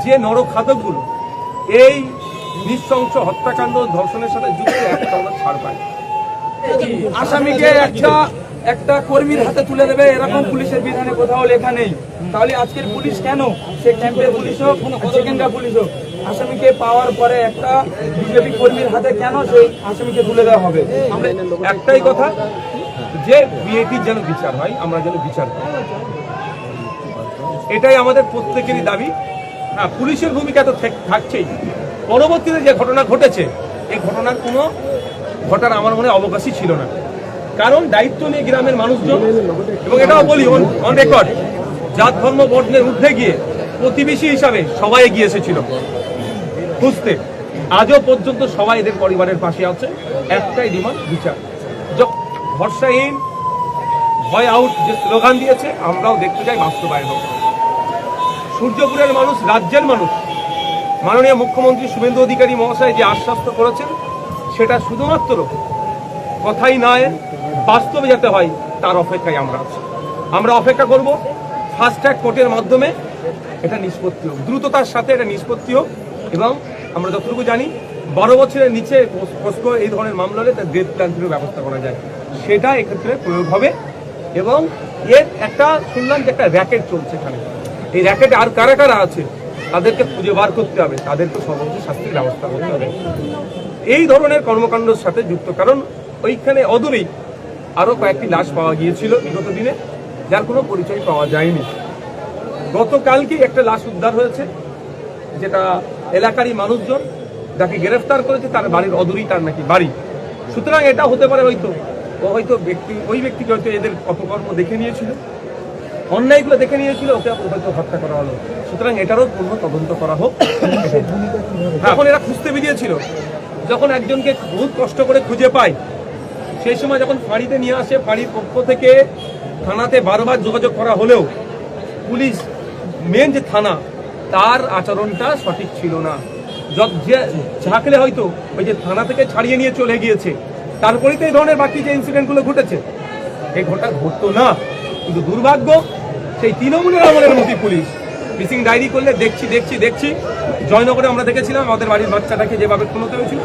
যে নরখাদকগুলো এই নৃশংস হত্যাকাণ্ড ধর্ষণের সাথে যুক্ত একটা ছাড় পায়। আসামিকে একটা কর্মীর হাতে তুলে দেবে এরকম পুলিশের বিধানে কোথাও লেখা নেই। তাহলে আজকের পুলিশ কেন, সে ক্যাম্পের পুলিশ হোক সেকেন্ডার পুলিশ হোক, আসামিকে পাওয়ার পরে একটা বিজেপি কর্মীর হাতে কেন সেই আসামিকে তুলে দেওয়া হবে? আমরা একটাই কথা, যে বিএটির যেন বিচার হয়, আমরা যেন বিচার পাই, এটাই আমাদের প্রত্যেকেরই দাবি। হ্যাঁ, পুলিশের ভূমিকা তো থাকছেই। পরবর্তীতে যে ঘটনা ঘটেছে, এই ঘটনার কোনো ঘটার আমার মনে অবকাশই ছিল না, কারণ দায়িত্ব নিয়ে গ্রামের মানুষজন, এবং এটাও বলি অন রেকর্ড, জাত ধর্ম বর্ণের ঊর্ধ্বে গিয়ে প্রতিবেশী হিসাবে সবাই এগিয়ে এসেছিল খুঁজতে। আজও পর্যন্ত সবাই এদের পরিবারের পাশে আছে। একটাই ডিমান্ড, বিচার। ভরসাহীন ভয় আউট যে স্লোগান দিয়েছে, আমরাও দেখতে চাই বাস্তবায়ন হোক। সূর্যপুরের মানুষ, রাজ্যের মানুষ, মাননীয় মুখ্যমন্ত্রী শুভেন্দু অধিকারী মহাশয় যে আশ্বস্ত করেছেন, সেটা শুধুমাত্র কথাই নয়, বাস্তবে যেতে হয় তার অপেক্ষায় আমরা আছি। আমরা অপেক্ষা করব ফাস্ট ট্র্যাক কোর্টের মাধ্যমে এটা নিষ্পত্তি হোক, দ্রুততার সাথে এটা নিষ্পত্তি হোক। এবং আমরা যতটুকু জানি 12 বছরের নিচে পোস্কো এই ধরনের মামলা হলে তার ডেথ পেনাল্টির ব্যবস্থা করা যায়, সেটা এক্ষেত্রে প্রয়োগ হবে। এবং এর একটা শুনলাম যে একটা র্যাকেট চলছে এখানে, এই র্যাকেটে আর কারা কারা আছে তাদেরকে খুঁজে বার করতে হবে, তাদেরকে সর্বোচ্চ শাস্তির ব্যবস্থা করতে হবে এই ধরনের কর্মকাণ্ডের সাথে যুক্ত। কারণ ওইখানে অদূরেই আরো কয়েকটি লাশ পাওয়া গিয়েছিল বিগত দিনে, যার কোনো পরিচয় পাওয়া যায়নি। গতকালকে একটা লাশ উদ্ধার হয়েছে, যেটা এলাকারই মানুষজন যাকে গ্রেফতার করেছে তার বাড়ির অদূরেই তার নাকি বাড়ি। সুতরাং এটা হতে পারে হয়তো ওই ব্যক্তিকে হয়তো এদের অপকর্ম দেখে নিয়েছিল, অন্যায়গুলো দেখে নিয়েছিল, ওকে হয়তো হত্যা করা হলো। সুতরাং এটারও পূর্ণ তদন্ত করা হোক। এখন এরা খুঁজতে বেরিয়েছিল, যখন একজনকে বহুত কষ্ট করে খুঁজে পায়, সেই সময় যখন ফাঁড়িতে নিয়ে আসে, ফাঁড়ির পক্ষ থেকে থানাতে বারবার যোগাযোগ করা হলেও পুলিশ মেন যে থানা, তার আচরণটা সঠিক ছিল না। ঝাঁকলে হয়তো ওই যে থানা থেকে ছাড়িয়ে নিয়ে চলে গিয়েছে, তারপরেই তো এই ধরনের বাকি যে ইনসিডেন্টগুলো ঘটেছে, এই ঘটনা ঘটতো না। কিন্তু দুর্ভাগ্য, সেই তৃণমূলের আমলের মতো পুলিশ মিসিং ডায়েরি করলে দেখছি জয়নগরে আমরা দেখেছিলাম আমাদের বাড়ির বাচ্চাটাকে যেভাবে খুনোতে হয়েছিল,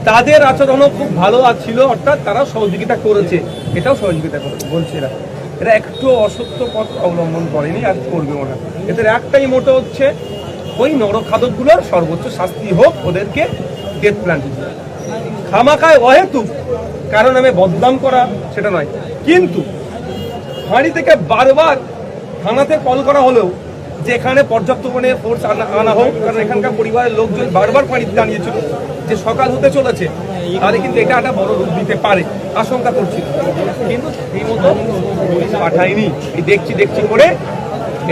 তাদের আচরণও খুব ভালো ছিল, অর্থাৎ তারা সহযোগিতা করেছে, এটাও সহযোগিতা করেছে বলছে। এরা একটু অসত্য পথ অবলম্বন করেনি আর করবেও না। এদের একটাই মোটো হচ্ছে, ওই নরখাদকগুলোর সর্বোচ্চ শাস্তি হোক, ওদেরকে ডেথ পেনাল্টি খামাখায় অহেতুক কারণ আমি বদনাম করা সেটা নয়। কিন্তু ফাঁড়ি থেকে বারবার থানাতে কল করা হলেও যে এখানে পর্যাপ্ত পরিমাণে ফোর্স আনা হোক, কারণ এখানকার পরিবারের লোকজন বারবার ফাঁড়িতে জানিয়েছিল যে সকাল হতে চলেছে, তাহলে কিন্তু এটা একটা বড় রূপ দিতে পারে, আশঙ্কা করছিল। কিন্তু এই মতো পুলিশ পাঠায়নি, এই দেখছি করে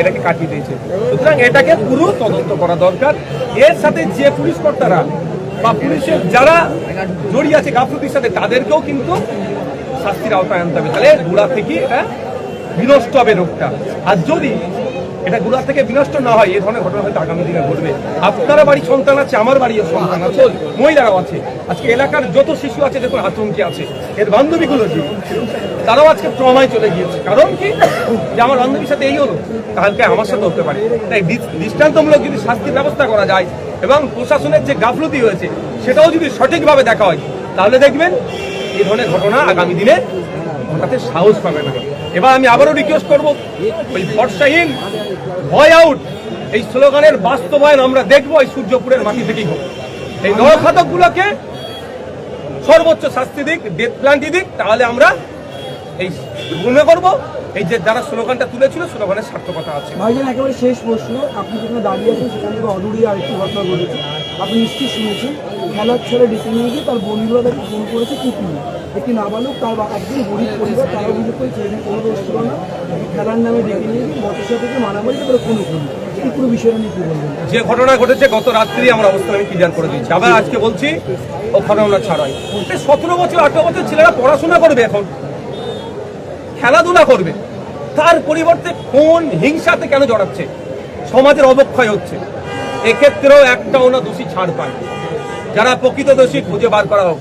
এটাকে কাটিয়ে দিয়েছে। সুতরাং এটাকে পুরো তদন্ত করা দরকার। এর সাথে যে পুলিশ কর্তারা বা পুলিশের যারা জড়িয়ে আছে গাফলতির সাথে, তাদেরকেও কিন্তু শাস্তির আওতায় আনতে হবে। তাহলে গোড়া থেকে এটা বিনষ্ট হবে রোগটা। আর যদি এটা গোড়া থেকে বিনষ্ট না হয়, এই ধরনের ঘটনা হয়তো আগামী দিনে ঘটবে। আপনারা বাড়ির সন্তান আছে, আমার বাড়ির সন্তান আছে, মহিলারাও আছে, আজকে এলাকার যত শিশু আছে দেখুন আতঙ্কে আছে, এর বান্ধবীগুলো যে তারাও আজকে ট্রমায় চলে গিয়েছে। কারণ কি, যে আমার বান্ধবীর সাথে এই হলো, কালকে আমার সাথে হতে পারে। তাই দৃষ্টান্তমূলক যদি শাস্তির ব্যবস্থা করা যায় এবং প্রশাসনের যে গাফলতি হয়েছে সেটাও যদি সঠিকভাবে দেখা হয়, তাহলে দেখবেন এই ধরনের ঘটনা আগামী দিনে ঘটাতে সাহস পাবে না। এবার আমি আবারও রিকোয়েস্ট করবো, ওই ভরসাহীন ভয় আউট এই স্লোগানের বাস্তবায়ন আমরা দেখবো এই সূর্যপুরের মাটি থেকেই হোক। এই নরখাদকগুলোকে সর্বোচ্চ শাস্তি দিক, ডেথ পেনাল্টি দিক, তাহলে আমরা এই মনে করবো এই যে যারা স্লোগানটা তুলেছিল স্লোগানের সার্থকতা আছে। ভাইজান, একেবারে শেষ প্রশ্ন, আপনি যেখানে দাঁড়িয়ে আছেন সেখান থেকে অদূরে আরেকটি ঘটনা ঘটেছে, আপনি নিশ্চয়ই শুনেছেন। খেলার ছেলে ডেকে নিয়ে গিয়ে তার বন্ধুরা তাকে ফোন করেছে কুকুর, একটি নাবালক, তার একদিন গরিব পরিবার, তারা অভিযোগ করে ছেলেটি কোনো দোষ ছিল না, খেলার নামে ডেকে নিয়ে গিয়ে মতের থেকে মারামারি করে কোনো এই পুরো বিষয়টা নিয়ে কি বলবেন? যে ঘটনা ঘটেছে গত রাত্রি আমরা অবস্থান আমি ক্লিয়ার করে দিচ্ছি, আবার আজকে বলছি ও ঘটনা ছাড়াই। 17 বছর 18 বছর ছেলেরা পড়াশোনা করবে, এখন খেলাধুলা করবে, তার পরিবর্তে কোন হিংসাতে কেন জড়াচ্ছে? সমাজের অবক্ষয় হচ্ছে, এক্ষেত্রেও একটাও না দোষী ছাড় পায়। যারা প্রকৃত দোষী খুঁজে বার করা হোক,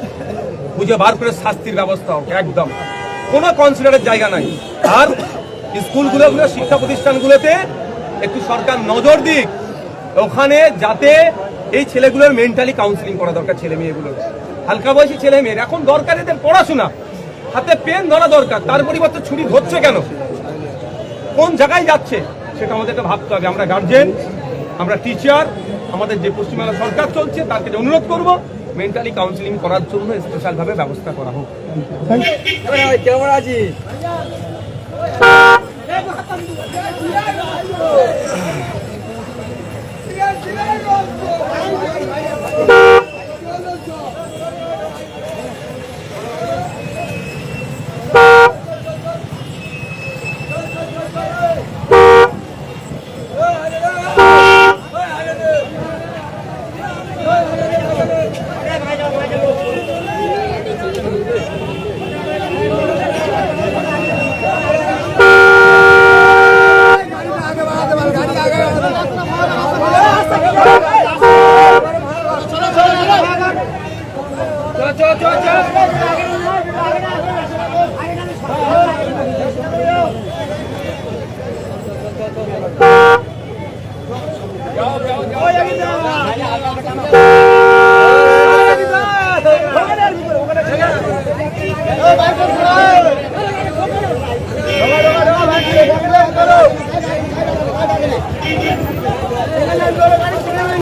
খুঁজে বার করে শাস্তির ব্যবস্থা হোক, একদম কোনো কনসিডারের জায়গা নাই। আর স্কুলগুলো, শিক্ষা প্রতিষ্ঠানগুলোতে একটু সরকার নজর দিক, ওখানে যাতে এই ছেলেগুলোর মেন্টালি কাউন্সিলিং করা দরকার, ছেলে মেয়েগুলোর, হালকা বয়সী ছেলে মেয়ের। এখন দরকার এদের পড়াশোনা, হাতে পেন ধরা দরকার, তার পরিবর্তে ছুরি ধরছে কেন, কোন জায়গায় যাচ্ছে সেটা আমাদেরকে ভাবতে হবে। আমরা গার্জেন, আমরা টিচার, আমাদের যে পশ্চিমবাংলা সরকার চলছে তাকে অনুরোধ করব মেন্টালি কাউন্সিলিং করার জন্য স্পেশাল ভাবে ব্যবস্থা করা হোক। কেমন আছি? Go,